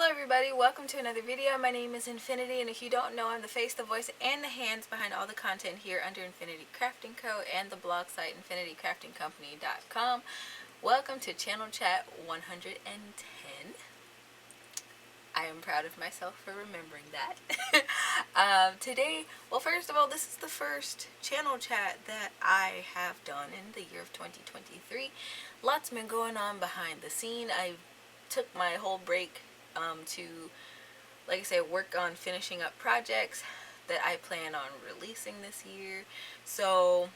Hello everybody, welcome to another video. My name is Infiniti, and if you don't know, I'm the face, the voice, and the hands behind all the content here under Infiniti Crafting Co. and the blog site InfinityCraftingCompany.com. Welcome to Channel Chat 110. I am proud of myself for remembering that. Today, well, first of all, this is the first channel chat that I have done in the year of 2023. Lots been going on behind the scene. I took my whole break to, like I said, work on finishing up projects that I plan on releasing this year. So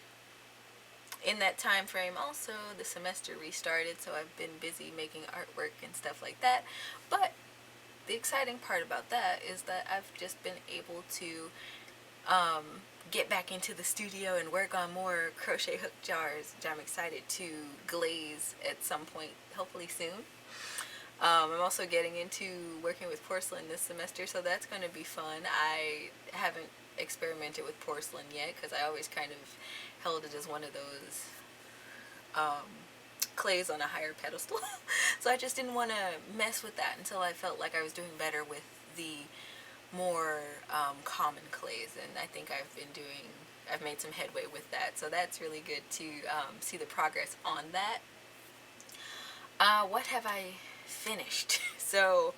in that time frame also, the semester restarted, so I've been busy making artwork and stuff like that. But the exciting part about that is that I've just been able to get back into the studio and work on more crochet hook jars, which I'm excited to glaze at some point, hopefully soon. I'm also getting into working with porcelain this semester, so that's going to be fun. I haven't experimented with porcelain yet because I always kind of held it as one of those clays on a higher pedestal. So I just didn't want to mess with that until I felt like I was doing better with the more common clays, and I think I've made some headway with that, so that's really good to see the progress on that. What have I finished? So,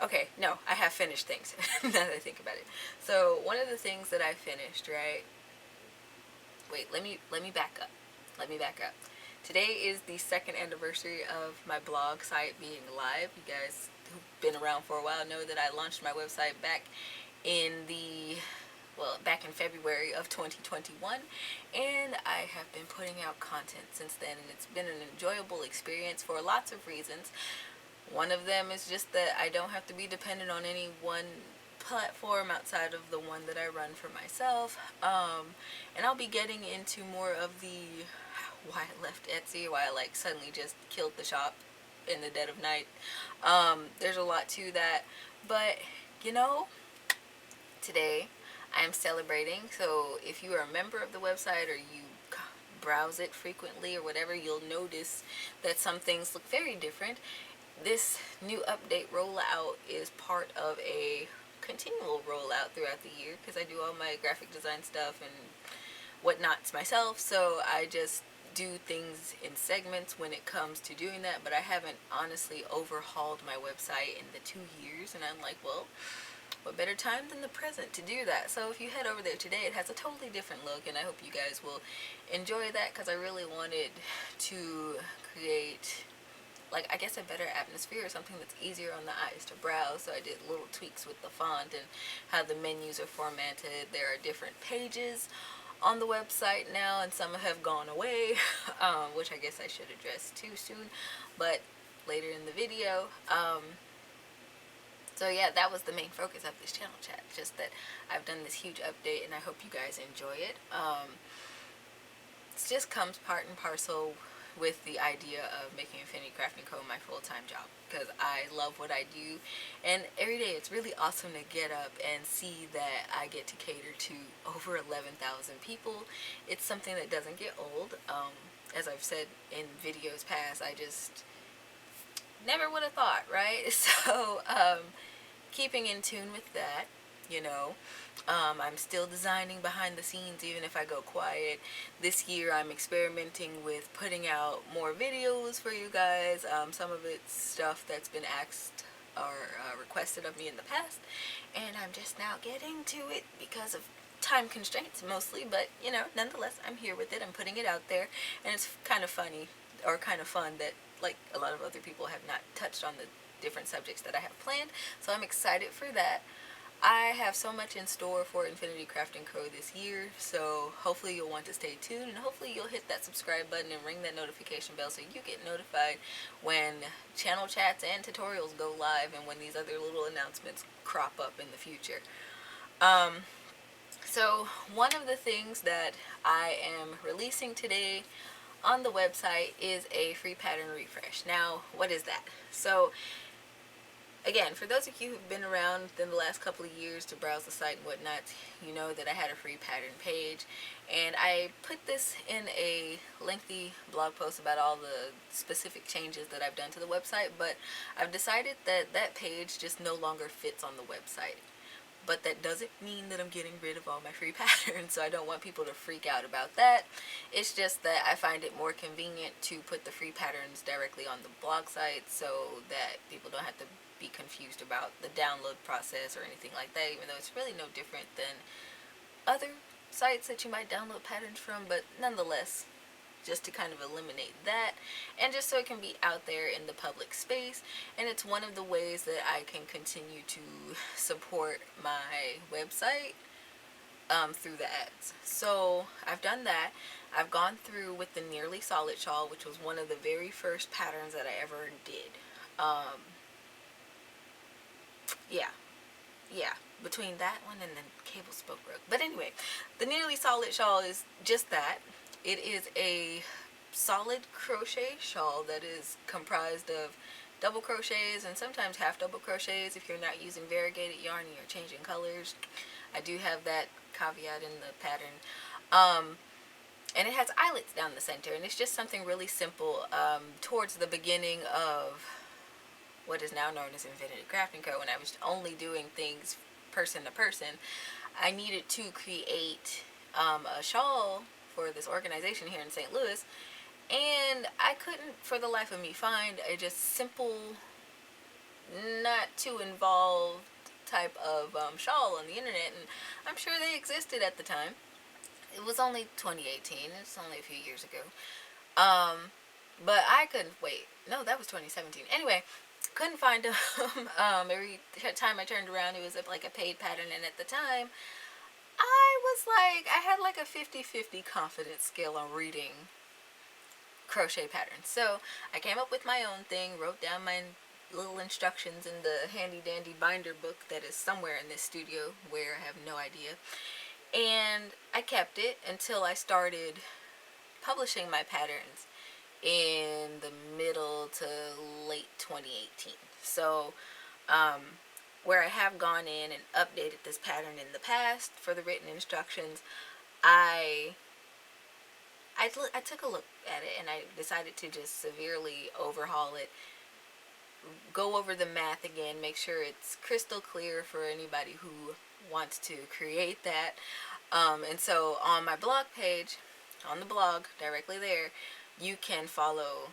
okay, no, I have finished things, now that I think about it. So, one of the things that I finished, right, wait, let me back up. Today is the second anniversary of my blog site being live. You guys who've been around for a while know that I launched my website back in February of 2021, and I have been putting out content since then, and it's been an enjoyable experience for lots of reasons. One of them is just that I don't have to be dependent on any one platform outside of the one that I run for myself, and I'll be getting into more of the why I left Etsy, why I suddenly just killed the shop in the dead of night. There's a lot to that, but today I am celebrating. So if you are a member of the website or you browse it frequently or whatever, you'll notice that some things look very different. This new update rollout is part of a continual rollout throughout the year because I do all my graphic design stuff and whatnots myself, so I just do things in segments when it comes to doing that. But I haven't honestly overhauled my website in the 2 years, and I'm like, well, what better time than the present to do that? So if you head over there today, it has a totally different look, and I hope you guys will enjoy that because I really wanted to create, I guess, a better atmosphere, or something that's easier on the eyes to browse. So I did little tweaks with the font and how the menus are formatted. There are different pages on the website now, and some have gone away, which I guess I should address too soon, but later in the video. So yeah, that was the main focus of this channel chat, just that I've done this huge update and I hope you guys enjoy it. It just comes part and parcel with the idea of making Infiniti Crafting Co. my full-time job, because I love what I do, and every day it's really awesome to get up and see that I get to cater to over 11,000 people. It's something that doesn't get old. As I've said in videos past, I just never would have thought, right? So keeping in tune with that, I'm still designing behind the scenes even if I go quiet. This year I'm experimenting with putting out more videos for you guys. Some of it's stuff that's been asked or requested of me in the past, and I'm just now getting to it because of time constraints mostly, but nonetheless, I'm here with it. I'm putting it out there, and it's kind of funny, or kind of fun, that a lot of other people have not touched on the different subjects that I have planned, so I'm excited for that. I have so much in store for Infiniti Crafting Co. this year, so hopefully you'll want to stay tuned, and hopefully you'll hit that subscribe button and ring that notification bell so you get notified when channel chats and tutorials go live and when these other little announcements crop up in the future. So one of the things that I am releasing today on the website is a free pattern refresh. Now, what is that? So Again, for those of you who've been around within the last couple of years to browse the site and whatnot, you know that I had a free pattern page, and I put this in a lengthy blog post about all the specific changes that I've done to the website, but I've decided that that page just no longer fits on the website. But that doesn't mean that I'm getting rid of all my free patterns, so I don't want people to freak out about that. It's just that I find it more convenient to put the free patterns directly on the blog site so that people don't have to be confused about the download process or anything like that, even though it's really no different than other sites that you might download patterns from, but nonetheless, just to kind of eliminate that and just so it can be out there in the public space. And it's one of the ways that I can continue to support my website through the ads. So I've done that. I've gone through with the nearly solid shawl, which was one of the very first patterns that I ever did. um, yeah, yeah, between that one and then cable spoke broke. But anyway, the nearly solid shawl is just that. It is a solid crochet shawl that is comprised of double crochets and sometimes half double crochets if you're not using variegated yarn and you're changing colors. I do have that caveat in the pattern. And it has eyelets down the center, and it's just something really simple. Towards the beginning of what is now known as Infiniti Crafting Co., when I was only doing things person to person, I needed to create a shawl for this organization here in St. Louis, and I couldn't for the life of me find a just simple, not too involved type of shawl on the internet, and I'm sure they existed at the time. It was only 2018, it's only a few years ago. Um, but I couldn't wait. No, that was 2017. Anyway, couldn't find them. Every time I turned around, it was like a paid pattern, and at the time, I was like, I had like a 50-50 confidence scale on reading crochet patterns. So I came up with my own thing, wrote down my little instructions in the handy dandy binder book that is somewhere in this studio where I have no idea. And I kept it until I started publishing my patterns in the middle to late 2018. So, where I have gone in and updated this pattern in the past for the written instructions, I I took a look at it and I decided to just severely overhaul it, go over the math again, make sure it's crystal clear for anybody who wants to create that. And so on my blog page, on the blog directly there, you can follow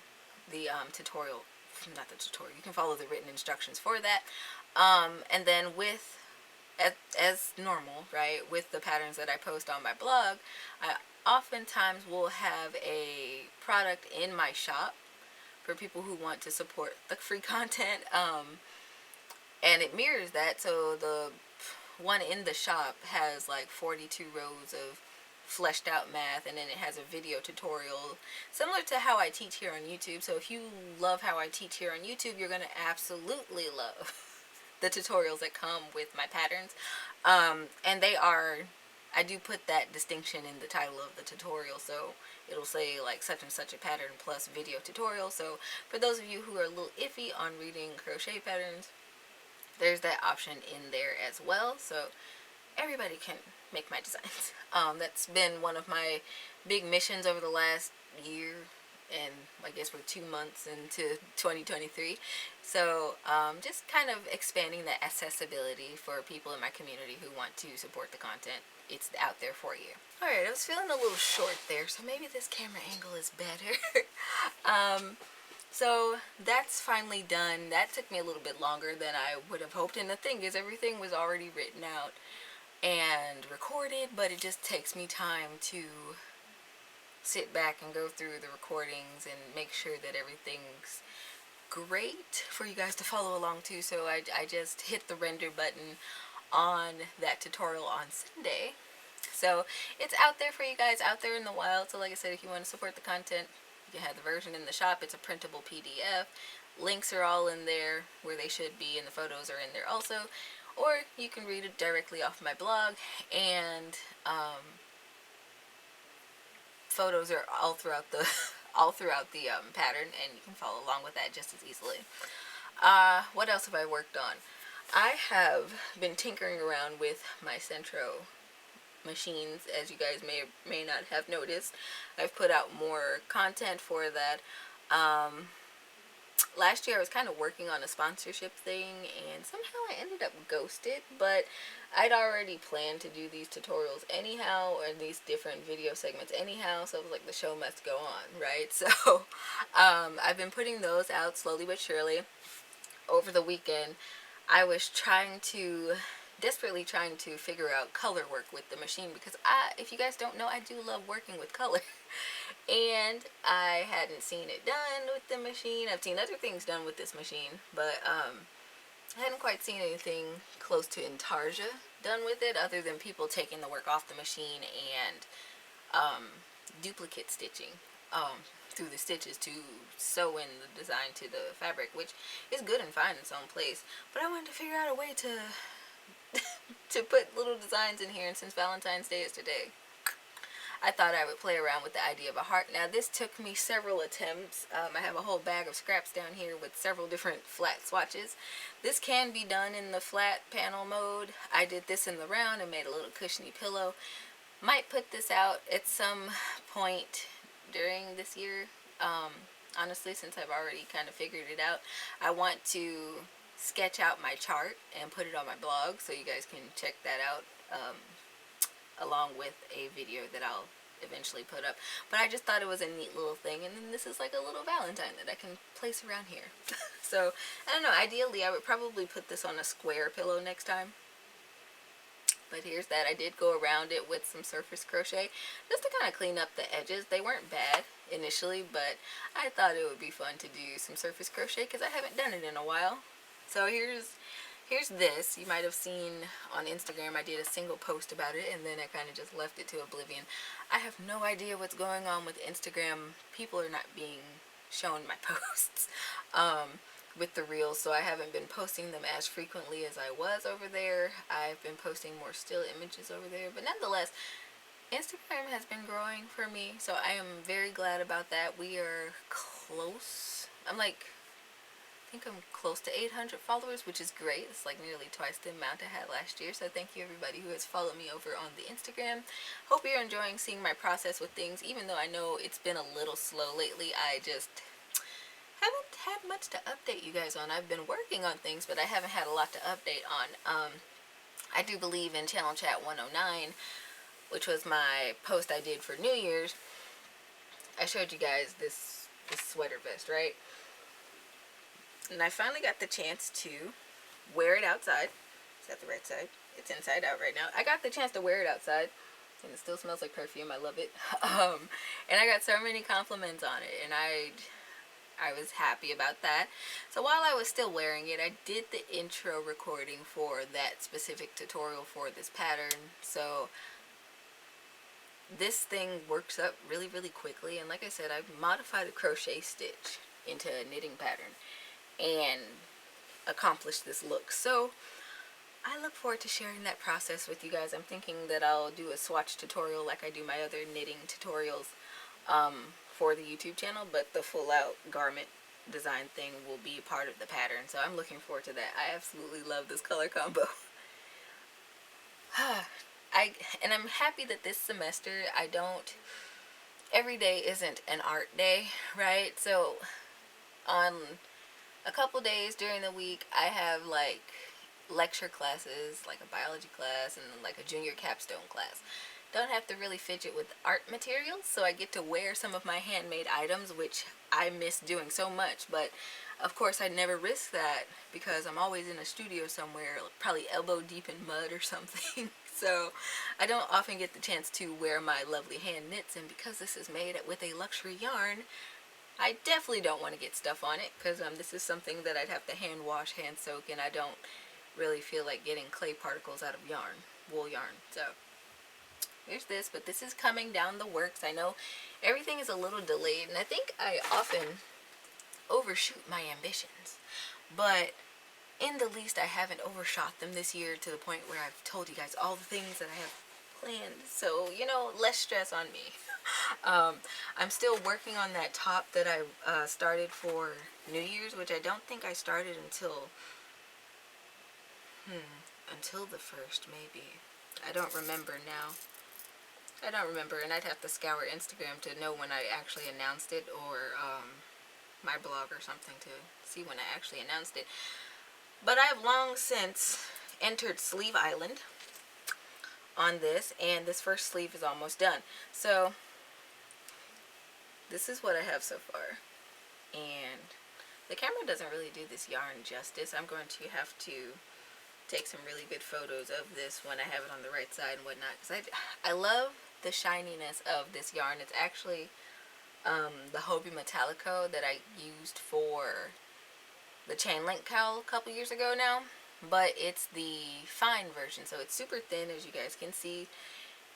the tutorial, not the tutorial, you can follow the written instructions for that. And then with, as normal, right, with the patterns that I post on my blog, I oftentimes will have a product in my shop for people who want to support the free content. And it mirrors that. So the one in the shop has like 42 rows of fleshed out math, and then it has a video tutorial similar to how I teach here on YouTube. So if you love how I teach here on YouTube, you're going to absolutely love the tutorials that come with my patterns. And they are, I do put that distinction in the title of the tutorial, so it'll say like such and such a pattern plus video tutorial. So for those of you who are a little iffy on reading crochet patterns, there's that option in there as well, so everybody can make my designs. That's been one of my big missions over the last year, and I guess we're 2 months into 2023. So just kind of expanding the accessibility for people in my community who want to support the content. It's out there for you. Alright, I was feeling a little short there, so maybe this camera angle is better. So that's finally done. That took me a little bit longer than I would have hoped. And the thing is, everything was already written out and recorded, but it just takes me time to sit back and go through the recordings and make sure that everything's great for you guys to follow along to. So I just hit the render button on that tutorial on Sunday. So it's out there for you guys, out there in the wild. So like I said, if you want to support the content, you have the version in the shop. It's a printable PDF. Links are all in there where they should be, and the photos are in there also. Or you can read it directly off my blog, and photos are all throughout the pattern, and you can follow along with that just as easily. What else have I worked on? I have been tinkering around with my Centro machines, as you guys may or may not have noticed. I've put out more content for that. Um, Last year I was kind of working on a sponsorship thing, and somehow I ended up ghosted, but I'd already planned to do these tutorials anyhow, or these different video segments anyhow, so it was like the show must go on, right? So I've been putting those out slowly but surely. Over the weekend I was desperately trying to figure out color work with the machine, because if you guys don't know, I do love working with color. And I hadn't seen it done with the machine. I've seen other things done with this machine, but I hadn't quite seen anything close to Intarsia done with it, other than people taking the work off the machine and um, duplicate stitching through the stitches to sew in the design to the fabric, which is good and fine in its own place. But I wanted to figure out a way to to put little designs in here, and since Valentine's Day is today, I thought I would play around with the idea of a heart. Now, this took me several attempts. I have a whole bag of scraps down here with several different flat swatches. This can be done in the flat panel mode. I did this in the round and made a little cushiony pillow. Might put this out at some point during this year. Honestly, since I've already kind of figured it out, I want to sketch out my chart and put it on my blog, so you guys can check that out. Along with a video that I'll eventually put up. But I just thought it was a neat little thing, and then this is like a little Valentine that I can place around here. So, I don't know, ideally I would probably put this on a square pillow next time. But here's that. I did go around it with some surface crochet just to kind of clean up the edges. They weren't bad initially, but I thought it would be fun to do some surface crochet because I haven't done it in a while. So here's this. You might have seen on Instagram I did a single post about it, and then I kind of just left it to oblivion. I have no idea what's going on with Instagram. People are not being shown my posts with the reels, so I haven't been posting them as frequently as I was over there. I've been posting more still images over there, but nonetheless, Instagram has been growing for me, so I am very glad about that. We are close. I think I'm close to 800 followers, which is great. It's like nearly twice the amount I had last year. So thank you everybody who has followed me over on the Instagram. Hope you're enjoying seeing my process with things, even though I know it's been a little slow lately. I just haven't had much to update you guys on. I've been working on things, but I haven't had a lot to update on. I do believe in Channel Chat 109, which was my post I did for New Year's. I showed you guys this sweater vest, right? And I finally got the chance to wear it outside. Is that the right side? It's inside out right now. I got the chance to wear it outside, and it still smells like perfume. I love it. And I got so many compliments on it, and I was happy about that. So while I was still wearing it, I did the intro recording for that specific tutorial for this pattern. So this thing works up really, really quickly. And like I said, I've modified a crochet stitch into a knitting pattern and accomplish this look. So I look forward to sharing that process with you guys. I'm thinking that I'll do a swatch tutorial like I do my other knitting tutorials for the YouTube channel, but the full out garment design thing will be part of the pattern. So I'm looking forward to that. I absolutely love this color combo. And I'm happy that this semester every day isn't an art day, right? So on a couple days during the week, I have like lecture classes, like a biology class and like a junior capstone class. Don't have to really fidget with art materials, so I get to wear some of my handmade items, which I miss doing so much. But of course I never risk that because I'm always in a studio somewhere, probably elbow deep in mud or something. So I don't often get the chance to wear my lovely hand knits, and because this is made with a luxury yarn, I definitely don't want to get stuff on it, because this is something that I'd have to hand wash, hand soak, and I don't really feel like getting clay particles out of yarn, wool yarn. So here's this, but this is coming down the works. I know everything is a little delayed, and I think I often overshoot my ambitions, but in the least I haven't overshot them this year to the point where I've told you guys all the things that I have planned. So, less stress on me. I'm still working on that top that I started for New Year's, which I don't think I started until the first, maybe. I don't remember now. I don't remember, and I'd have to scour Instagram to know when I actually announced it, or my blog or something to see when I actually announced it. But I have long since entered Sleeve Island on this, and this first sleeve is almost done. So this is what I have so far, and the camera doesn't really do this yarn justice. I'm going to have to take some really good photos of this when I have it on the right side and whatnot, because I love the shininess of this yarn. It's actually the Hobie Metallico that I used for the chain link cowl a couple years ago now, but it's the fine version, so it's super thin, as you guys can see.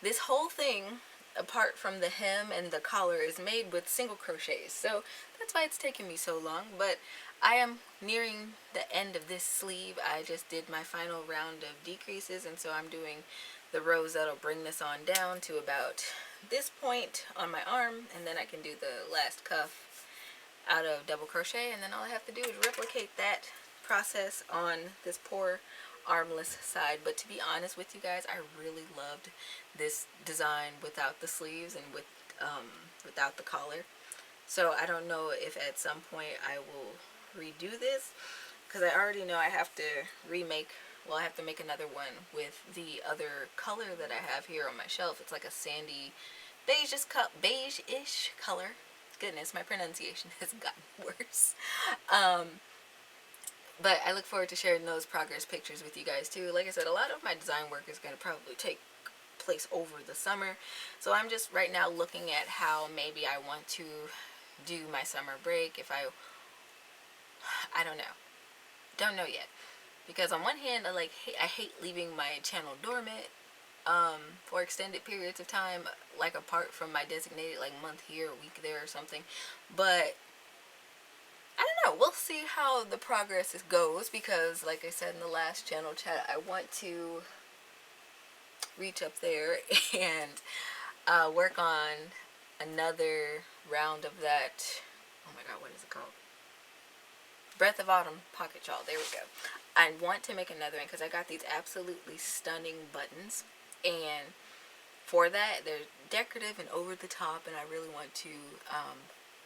This whole thing, apart from the hem and the collar, is made with single crochets, so that's why it's taken me so long. But I am nearing the end of this sleeve. I just did my final round of decreases, and so I'm doing the rows that'll bring this on down to about this point on my arm, and then I can do the last cuff out of double crochet, and then all I have to do is replicate that process on this poor armless side. But to be honest with you guys, I really loved this design without the sleeves and without the collar. So I don't know if at some point I will redo this, because I already know I have to remake, well, I have to make another one with the other color that I have here on my shelf. It's like a sandy beige-ish color. Goodness, my pronunciation has gotten worse. But I look forward to sharing those progress pictures with you guys too. Like I said, a lot of my design work is going to probably take place over the summer. So I'm just right now looking at how maybe I want to do my summer break. If I don't know. Don't know yet. Because on one hand, I hate leaving my channel dormant for extended periods of time, like apart from my designated like month here, a week there or something. But I don't know, we'll see how the progress goes, because like I said in the last channel chat, I want to reach up there and work on another round of that. Oh my god, what is it called? Breath of Autumn pocket shawl. There we go. I want to make another one because I got these absolutely stunning buttons, and for that, they're decorative and over the top, and I really want to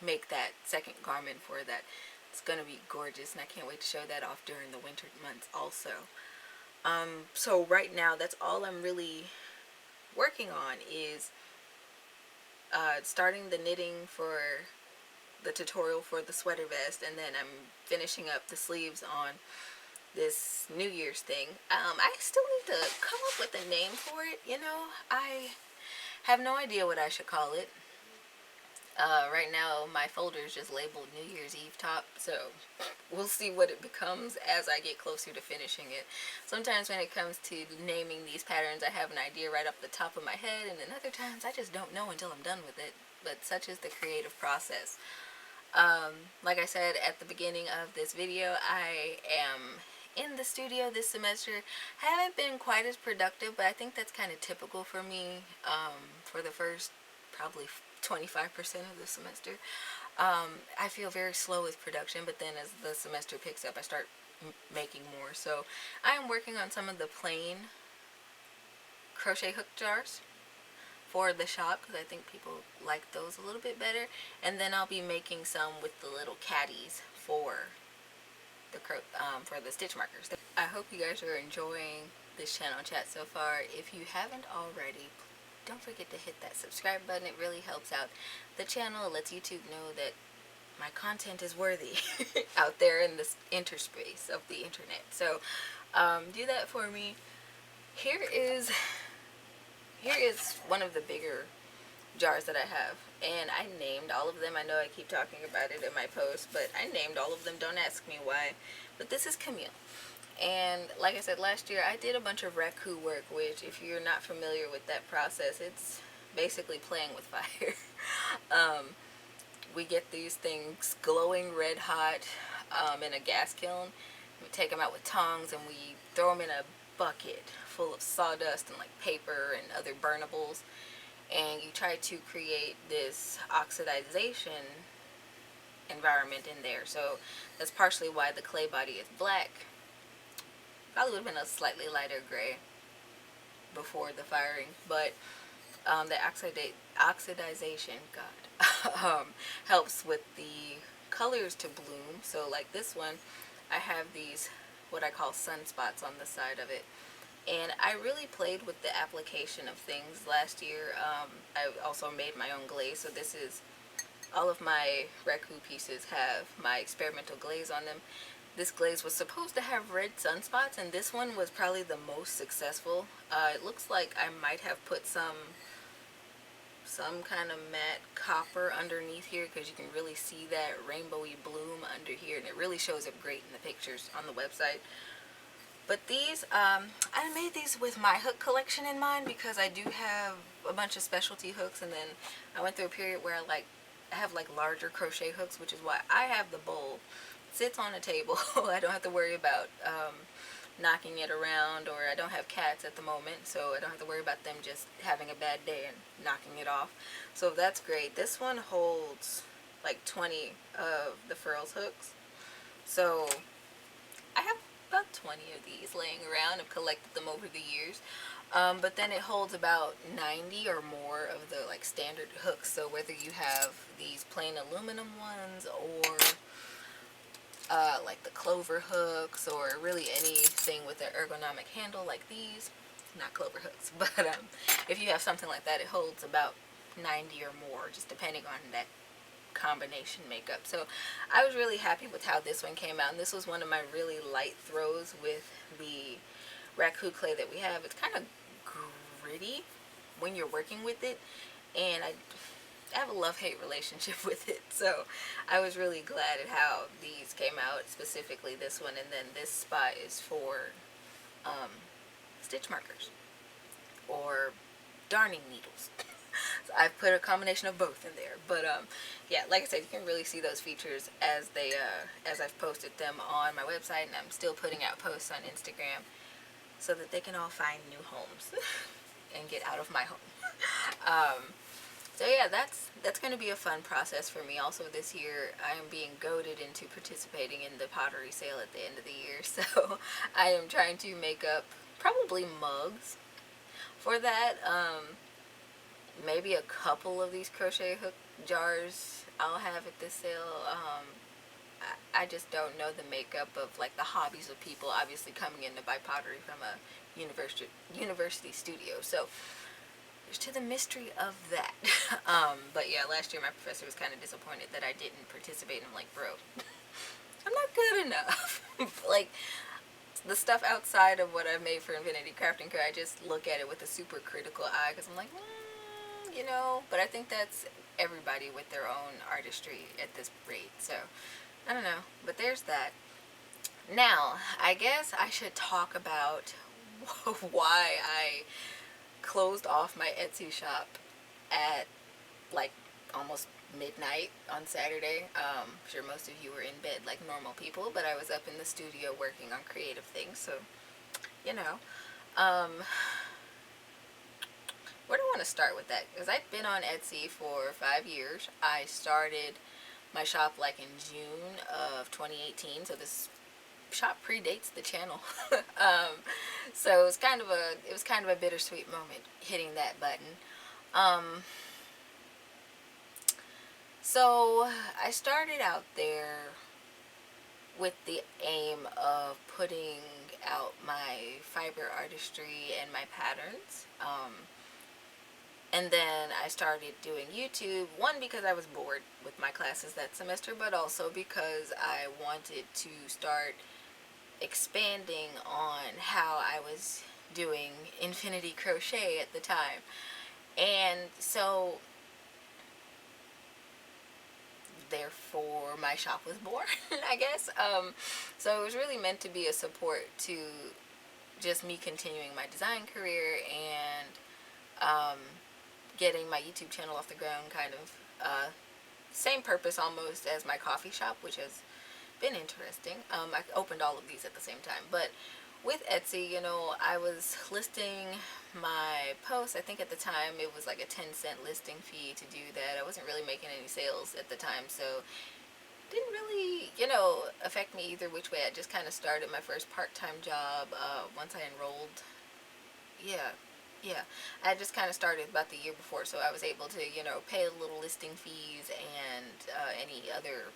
make that second garment for that. It's going to be gorgeous, and I can't wait to show that off during the winter months also. So right now, that's all I'm really working on is starting the knitting for the tutorial for the sweater vest, and then I'm finishing up the sleeves on this New Year's thing. I still need to come up with a name for it, you know. I have no idea what I should call it. Right now my folder is just labeled New Year's Eve top, so we'll see what it becomes as I get closer to finishing it. Sometimes when it comes to naming these patterns, I have an idea right off the top of my head, and then other times I just don't know until I'm done with it. But such is the creative process. Like I said at the beginning of this video, I am in the studio this semester. I haven't been quite as productive, but I think that's kind of typical for me for the first probably 25% of the semester. I feel very slow with production, but then as the semester picks up, I start making more. So I am working on some of the plain crochet hook jars for the shop, because I think people like those a little bit better. And then I'll be making some with the little caddies for the stitch markers. I hope you guys are enjoying this channel chat so far. If you haven't already, don't forget to hit that subscribe button. It really helps out the channel. It lets YouTube know that my content is worthy out there in this interspace of the internet. So do that for me. Here is one of the bigger jars that I have, and I named all of them. I know I keep talking about it in my post, but I named all of them. Don't ask me why, but this is Camille. And like I said last year, I did a bunch of raku work, which if you're not familiar with that process, it's basically playing with fire. We get these things glowing red hot in a gas kiln. We take them out with tongs and we throw them in a bucket full of sawdust and like paper and other burnables. and you try to create this oxidization environment in there. So that's partially why the clay body is black. Probably would have been a slightly lighter gray before the firing, but the oxidization, God, helps with the colors to bloom. So like this one, I have these what I call sunspots on the side of it. And I really played with the application of things last year. I also made my own glaze. So this is, all of my raku pieces have my experimental glaze on them. This glaze was supposed to have red sunspots, and this one was probably the most successful. It looks like I might have put some kind of matte copper underneath here, because you can really see that rainbowy bloom under here, and it really shows up great in the pictures on the website. But these, I made these with my hook collection in mind, because I do have a bunch of specialty hooks, and then I went through a period where I have like larger crochet hooks, which is why I have the bowl. It sits on a table. I don't have to worry about knocking it around, or I don't have cats at the moment, so I don't have to worry about them just having a bad day and knocking it off. So that's great. This one holds like 20 of the furls hooks. So I have about 20 of these laying around. I've collected them over the years. But then it holds about 90 or more of the like standard hooks. So whether you have these plain aluminum ones, or like the clover hooks, or really anything with an ergonomic handle like these, not clover hooks, but if you have something like that, it holds about 90 or more, just depending on that combination makeup. So I was really happy with how this one came out, and this was one of my really light throws with the raku clay that we have. It's kind of gritty when you're working with it, and I have a love-hate relationship with it. So I was really glad at how these came out, specifically this one. And then this spot is for stitch markers or darning needles. So I've put a combination of both in there. But yeah, like I said, you can really see those features as they as I've posted them on my website, and I'm still putting out posts on Instagram so that they can all find new homes and get out of my home. So yeah, that's going to be a fun process for me. Also this year, I am being goaded into participating in the pottery sale at the end of the year. So I am trying to make up probably mugs for that. Maybe a couple of these crochet hook jars I'll have at this sale. I just don't know the makeup of like the hobbies of people obviously coming in to buy pottery from a university studio. So there's to the mystery of that. But yeah, last year my professor was kind of disappointed that I didn't participate. And I'm like, bro, I'm not good enough. Like, the stuff outside of what I've made for Infiniti Crafting Co, I just look at it with a super critical eye, because I'm like, you know, but I think that's everybody with their own artistry at this rate. So I don't know, but there's that. Now, I guess I should talk about why I closed off my Etsy shop at like almost midnight on Saturday. I'm sure most of you were in bed like normal people, but I was up in the studio working on creative things. So, you know, where do I want to start with that? Because I've been on Etsy for 5 years. I started my shop like in June of 2018, so this shop predates the channel. So it was kind of a bittersweet moment hitting that button. So I started out there with the aim of putting out my fiber artistry and my patterns. And then I started doing YouTube, one, because I was bored with my classes that semester, but also because I wanted to start expanding on how I was doing Infiniti crochet at the time. And so therefore my shop was born, I guess. So it was really meant to be a support to just me continuing my design career and getting my YouTube channel off the ground, kind of same purpose almost as my coffee shop, which has been interesting. I opened all of these at the same time, but with Etsy, you know, I was listing my posts. I think at the time it was like a 10-cent listing fee to do that. I wasn't really making any sales at the time, so didn't really, you know, affect me either which way. I just kind of started my first part-time job once I enrolled. Yeah, yeah. I just kind of started about the year before, so I was able to, you know, pay a little listing fees and any other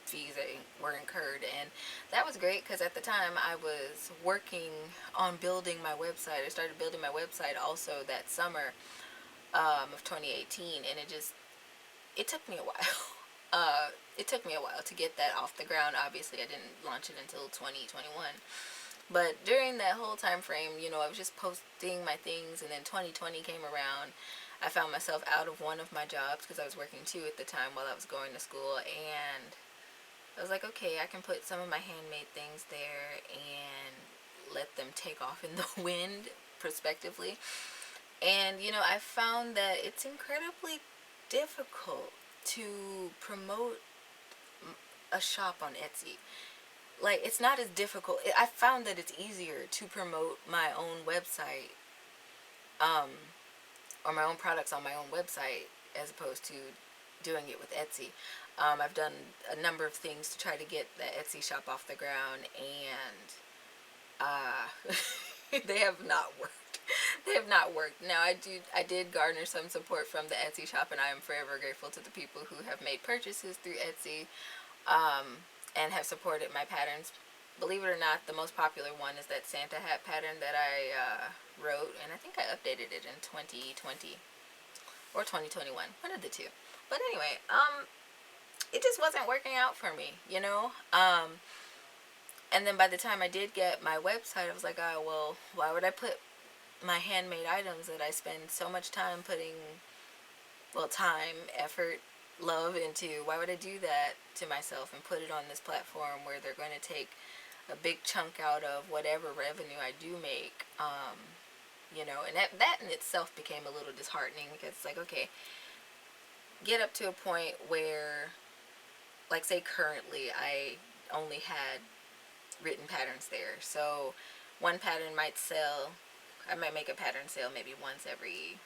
fees that were incurred, and that was great because at the time I was working on building my website. I started building my website also that summer of 2018, and it took me a while. It took me a while to get that off the ground. Obviously, I didn't launch it until 2021. But during that whole time frame, you know, I was just posting my things, and then 2020 came around. I found myself out of one of my jobs because I was working two at the time while I was going to school, and I was like, okay, I can put some of my handmade things there and let them take off in the wind, prospectively. And, you know, I found that it's incredibly difficult to promote a shop on Etsy. Like, it's not as difficult. I found that it's easier to promote my own website, um, or my own products on my own website as opposed to doing it with Etsy. I've done a number of things to try to get the Etsy shop off the ground, and they have not worked. They have not worked. Now I did garner some support from the Etsy shop, and I am forever grateful to the people who have made purchases through Etsy, and have supported my patterns. Believe it or not, the most popular one is that Santa hat pattern that I wrote, and I think I updated it in 2020 or 2021, one of the two. But anyway, it just wasn't working out for me, you know. And then by the time I did get my website, I was like, oh well, why would I put my handmade items that I spend so much time putting, well, time, effort, love into? Why would I do that to myself and put it on this platform where they're going to take a big chunk out of whatever revenue I do make? You know, and that in itself became a little disheartening because it's like, okay, get up to a point where, like, say currently I only had written patterns there. So one pattern might sell, I might make a pattern sale maybe once every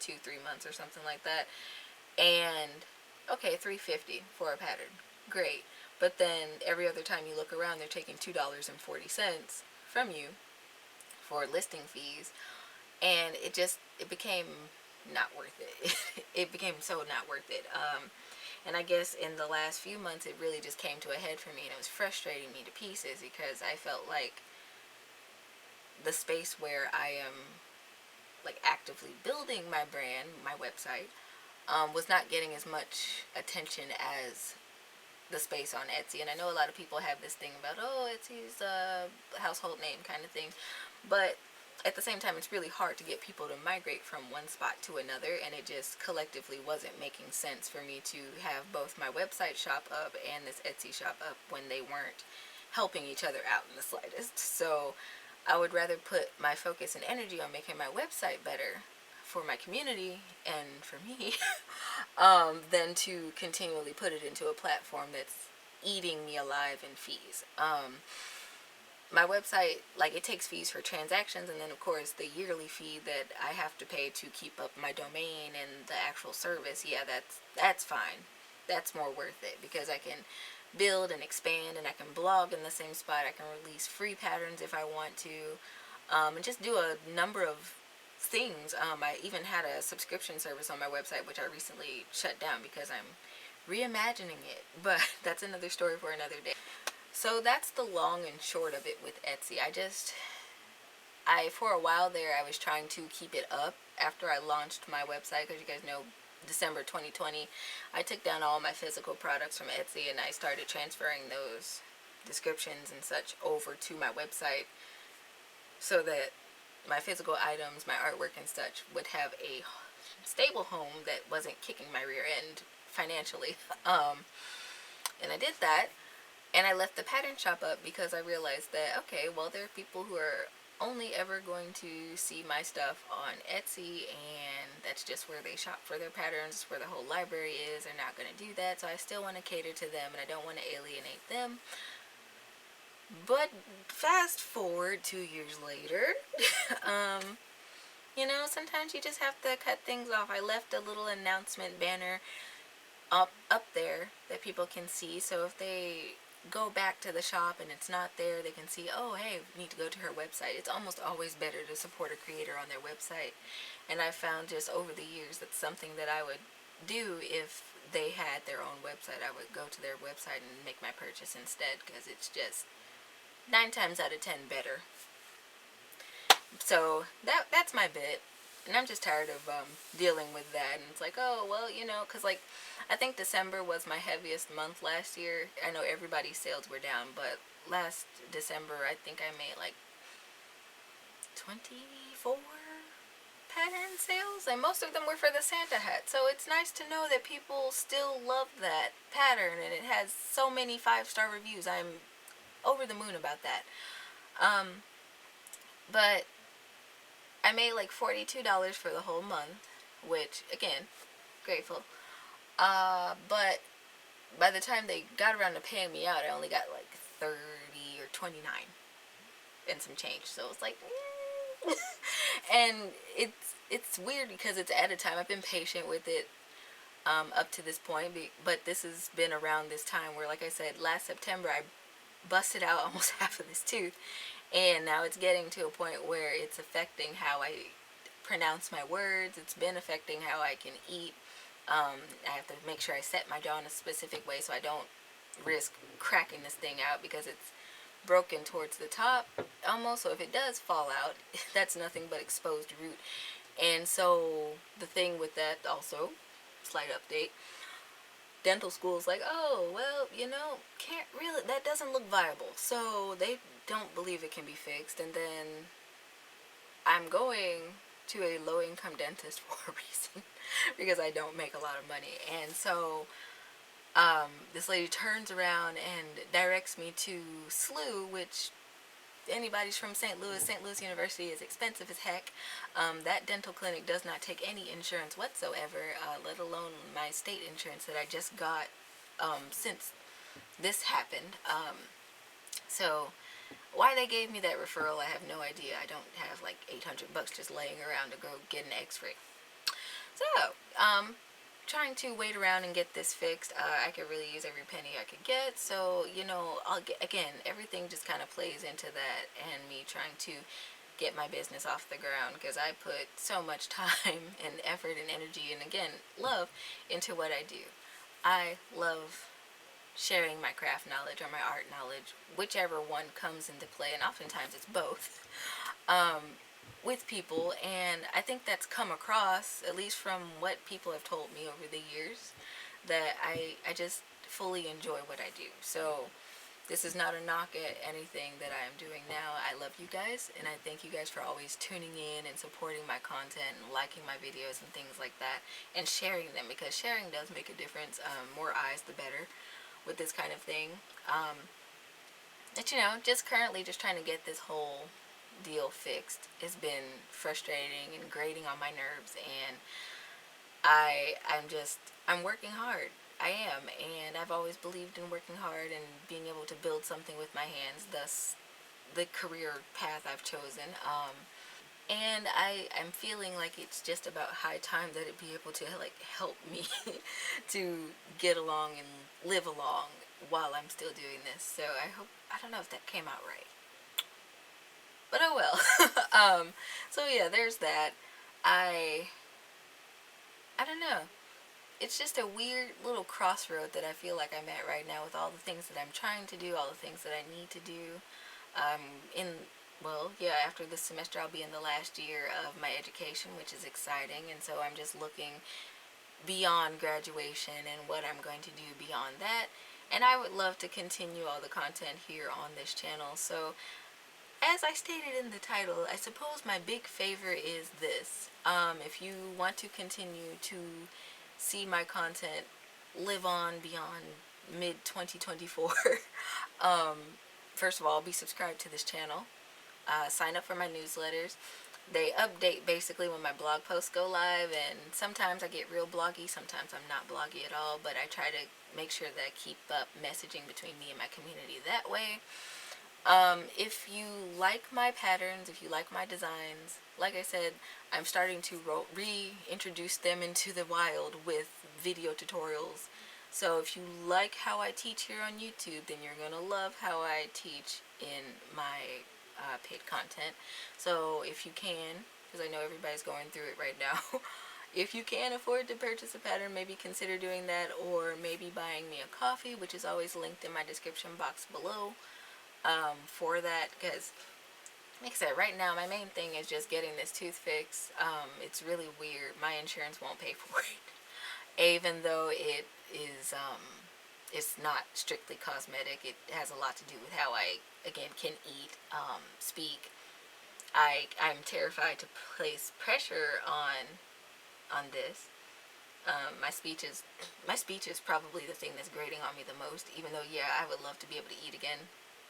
2-3 months or something like that. And okay, $3.50 for a pattern. Great. But then every other time you look around, they're taking $2.40 from you for listing fees, and it became not worth it. It became so not worth it. And I guess in the last few months, it really just came to a head for me, and it was frustrating me to pieces because I felt like the space where I am, like, actively building my brand, my website, was not getting as much attention as the space on Etsy. And I know a lot of people have this thing about, oh, Etsy's a household name kind of thing, but at the same time, it's really hard to get people to migrate from one spot to another, and it just collectively wasn't making sense for me to have both my website shop up and this Etsy shop up when they weren't helping each other out in the slightest. So I would rather put my focus and energy on making my website better for my community and for me, than to continually put it into a platform that's eating me alive in fees. My website, like, it takes fees for transactions, and then of course the yearly fee that I have to pay to keep up my domain and the actual service. Yeah, that's fine. That's more worth it because I can build and expand, and I can blog in the same spot. I can release free patterns if I want to, and just do a number of things. I even had a subscription service on my website, which I recently shut down because I'm reimagining it, but that's another story for another day. So that's the long and short of it with Etsy. For a while there, I was trying to keep it up after I launched my website, because you guys know December 2020, I took down all my physical products from Etsy, and I started transferring those descriptions and such over to my website so that my physical items, my artwork and such would have a stable home that wasn't kicking my rear end financially. And I did that, and I left the pattern shop up because I realized that, okay, well, there are people who are only ever going to see my stuff on Etsy, and that's just where they shop for their patterns. It's where the whole library is. They're not going to do that, so I still want to cater to them, and I don't want to alienate them. But fast forward 2 years later, um, sometimes you just have to cut things off. I left a little announcement banner up there that people can see. So if they go back to the shop and it's not there, they can see, oh, hey, we need to go to her website. It's almost always better to support a creator on their website. And I found just over the years that's something that I would do if they had their own website. I would go to their website and make my purchase instead, because it's just 9 times out of 10 better. So that's my bit, and I'm just tired of dealing with that. And it's like, oh well, because like I think December was my heaviest month last year. I know everybody's sales were down, but last December I think I made like 24 pattern sales, and most of them were for the Santa hat. So it's nice to know that people still love that pattern, and it has so many 5-star reviews. I'm over the moon about that. Um, but I made like $42 for the whole month, which again, grateful. But by the time they got around to paying me out, I only got like 30 or 29 and some change. So it's like, and it's weird because it's at a time I've been patient with it up to this point, but this has been around this time where, like I said, last September I busted out almost half of this tooth, and now it's getting to a point where it's affecting how I pronounce my words. It's been affecting how I can eat. I have to make sure I set my jaw in a specific way so I don't risk cracking this thing out, because it's broken towards the top almost. So if it does fall out, that's nothing but exposed root. And so the thing with that also, slight update, dental school is like, oh, well, can't really, that doesn't look viable. So they don't believe it can be fixed. And then I'm going to a low income dentist for a reason, because I don't make a lot of money. And so this lady turns around and directs me to SLU, which anybody's from St. Louis University is expensive as heck. That dental clinic does not take any insurance whatsoever, let alone my state insurance that I just got since this happened. So why they gave me that referral, I have no idea. I don't have like $800 just laying around to go get an x-ray. So, trying to wait around and get this fixed. I could really use every penny I could get. So, I'll get, again, everything just kind of plays into that, and me trying to get my business off the ground, because I put so much time and effort and energy and, again, love into what I do. I love sharing my craft knowledge or my art knowledge, whichever one comes into play, and oftentimes it's both, with people. And I think that's come across, at least from what people have told me over the years, that I just fully enjoy what I do. So this is not a knock at anything that I am doing now. I love you guys, and I thank you guys for always tuning in and supporting my content and liking my videos and things like that, and sharing them, because sharing does make a difference. More eyes, the better with this kind of thing. But just currently just trying to get this whole deal fixed. It's been frustrating and grating on my nerves, and I'm working hard. I am, and I've always believed in working hard and being able to build something with my hands, thus the career path I've chosen. And I'm feeling like it's just about high time that it be able to like help me to get along and live along while I'm still doing this. So I don't know if that came out right, but oh well. So yeah, there's that. I I don't know. It's just a weird little crossroad that I feel like I'm at right now, with all the things that I'm trying to do, all the things that I need to do. Well, yeah, after this semester I'll be in the last year of my education, which is exciting, and so I'm just looking beyond graduation and what I'm going to do beyond that. And I would love to continue all the content here on this channel. So, as I stated in the title, I suppose my big favor is this. If you want to continue to see my content live on beyond mid-2024, first of all, be subscribed to this channel. Sign up for my newsletters. They update basically when my blog posts go live, and sometimes I get real bloggy, sometimes I'm not bloggy at all, but I try to make sure that I keep up messaging between me and my community that way. If you like my patterns, if you like my designs, like I said, I'm starting to reintroduce them into the wild with video tutorials. So if you like how I teach here on YouTube, then you're going to love how I teach in my paid content. So if you can, because I know everybody's going through it right now, if you can afford to purchase a pattern, maybe consider doing that, or maybe buying me a coffee, which is always linked in my description box below, for that, because like I said, right now my main thing is just getting this tooth fixed. It's really weird. My insurance won't pay for it, even though it is it's not strictly cosmetic. It has a lot to do with how I again can eat, speak. I'm terrified to place pressure on this. My speech is probably the thing that's grating on me the most. Even though, yeah, I would love to be able to eat again,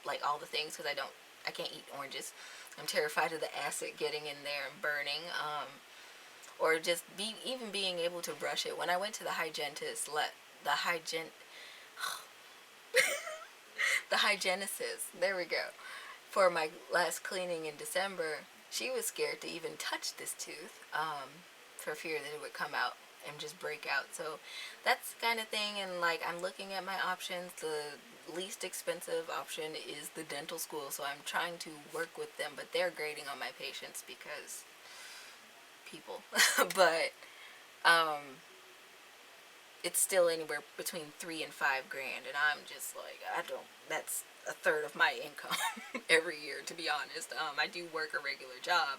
like all the things, because I can't eat oranges. I'm terrified of the acid getting in there and burning, or just even being able to brush it. When I went to the hygienist, the hygiene, the hygienist, there we go, for my last cleaning in December, she was scared to even touch this tooth, for fear that it would come out and just break out. So that's the kind of thing. And like, I'm looking at my options. The least expensive option is the dental school, so I'm trying to work with them, but they're grading on my patients because people. But it's still anywhere between 3 and 5 grand, and I'm just like, I don't. That's a third of my income every year, to be honest. I do work a regular job,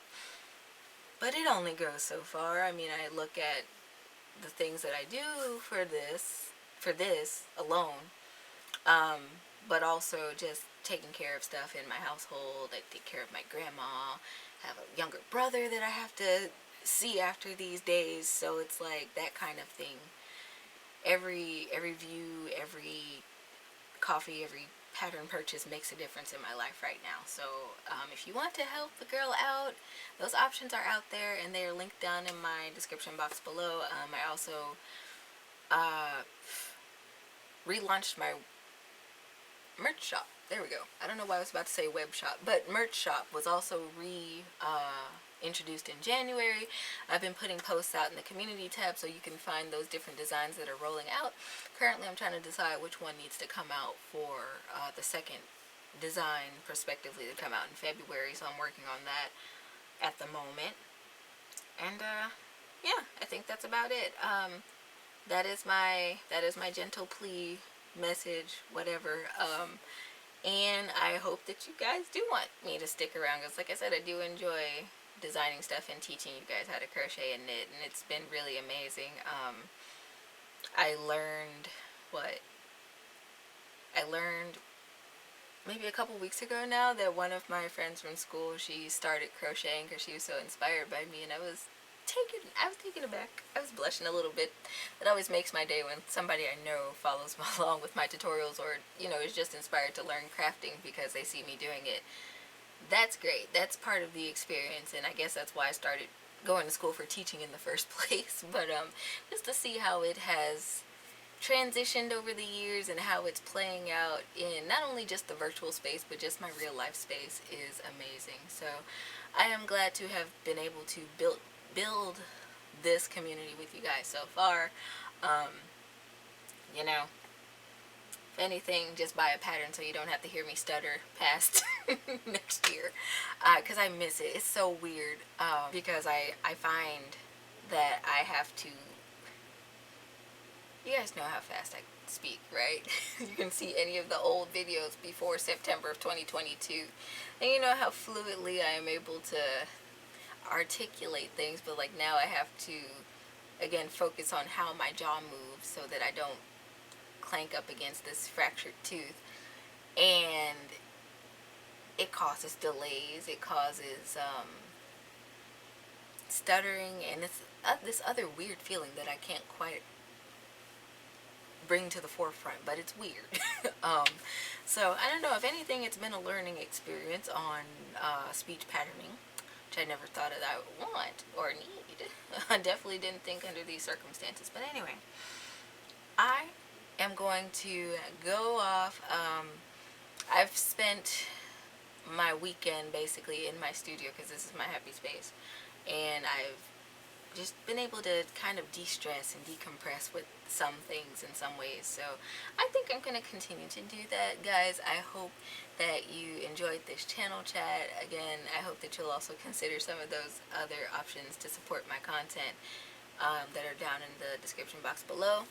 but it only goes so far. I mean, I look at the things that I do for this alone, um, but also just taking care of stuff in my household. I take care of my grandma. I have a younger brother that I have to see after these days, so it's like that kind of thing. Every view, every coffee, every pattern purchase makes a difference in my life right now. So if you want to help the girl out, those options are out there, and they are linked down in my description box below. I also uh, relaunched my merch shop. There we go. I don't know why I was about to say web shop, but merch shop was also introduced in January. I've been putting posts out in the community tab so you can find those different designs that are rolling out. Currently, I'm trying to decide which one needs to come out for the second design, prospectively, to come out in February. So I'm working on that at the moment. And yeah, I think that's about it. That is my gentle plea, message, whatever. And I hope that you guys do want me to stick around, because like I said, I do enjoy designing stuff and teaching you guys how to crochet and knit, and it's been really amazing. I learned what I learned maybe a couple weeks ago now, that one of my friends from school, she started crocheting because she was so inspired by me, and I was taken aback. I was blushing a little bit. It always makes my day when somebody I know follows along with my tutorials, or is just inspired to learn crafting because they see me doing it. That's great. That's part of the experience, and I guess that's why I started going to school for teaching in the first place. But just to see how it has transitioned over the years and how it's playing out in not only just the virtual space but just my real life space is amazing. So I am glad to have been able to build this community with you guys so far. Um, you know, if anything, just buy a pattern so you don't have to hear me stutter past next year, because I miss it. It's so weird, because I find that I have to. You guys know how fast I speak, right? You can see any of the old videos before September of 2022, and you know how fluidly I am able to articulate things, but like now I have to again focus on how my jaw moves so that I don't clank up against this fractured tooth, and it causes delays, it causes stuttering, and it's this other weird feeling that I can't quite bring to the forefront, but it's weird. So I don't know, if anything, it's been a learning experience on speech patterning, which I never thought that I would want or need. I definitely didn't think under these circumstances. But anyway, I am going to go off. I've spent my weekend basically in my studio, because this is my happy space, and I've just been able to kind of de-stress and decompress with some things in some ways. So I think I'm going to continue to do that, guys. I hope that you enjoyed this channel chat. Again, I hope that you'll also consider some of those other options to support my content that are down in the description box below.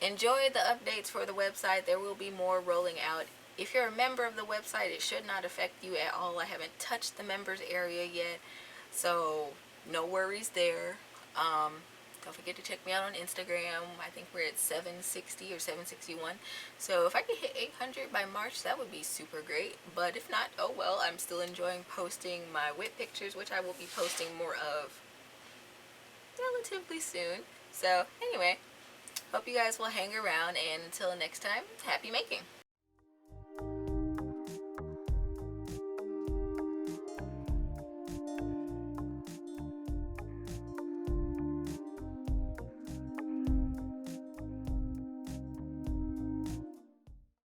Enjoy the updates for the website. There will be more rolling out. If you're a member of the website, it should not affect you at all. I haven't touched the members area yet, so no worries there. Don't forget to check me out on Instagram. I think we're at 760 or 761. So if I could hit 800 by March, that would be super great. But if not, oh well, I'm still enjoying posting my WIP pictures, which I will be posting more of relatively soon. So anyway, hope you guys will hang around, and until next time, happy making!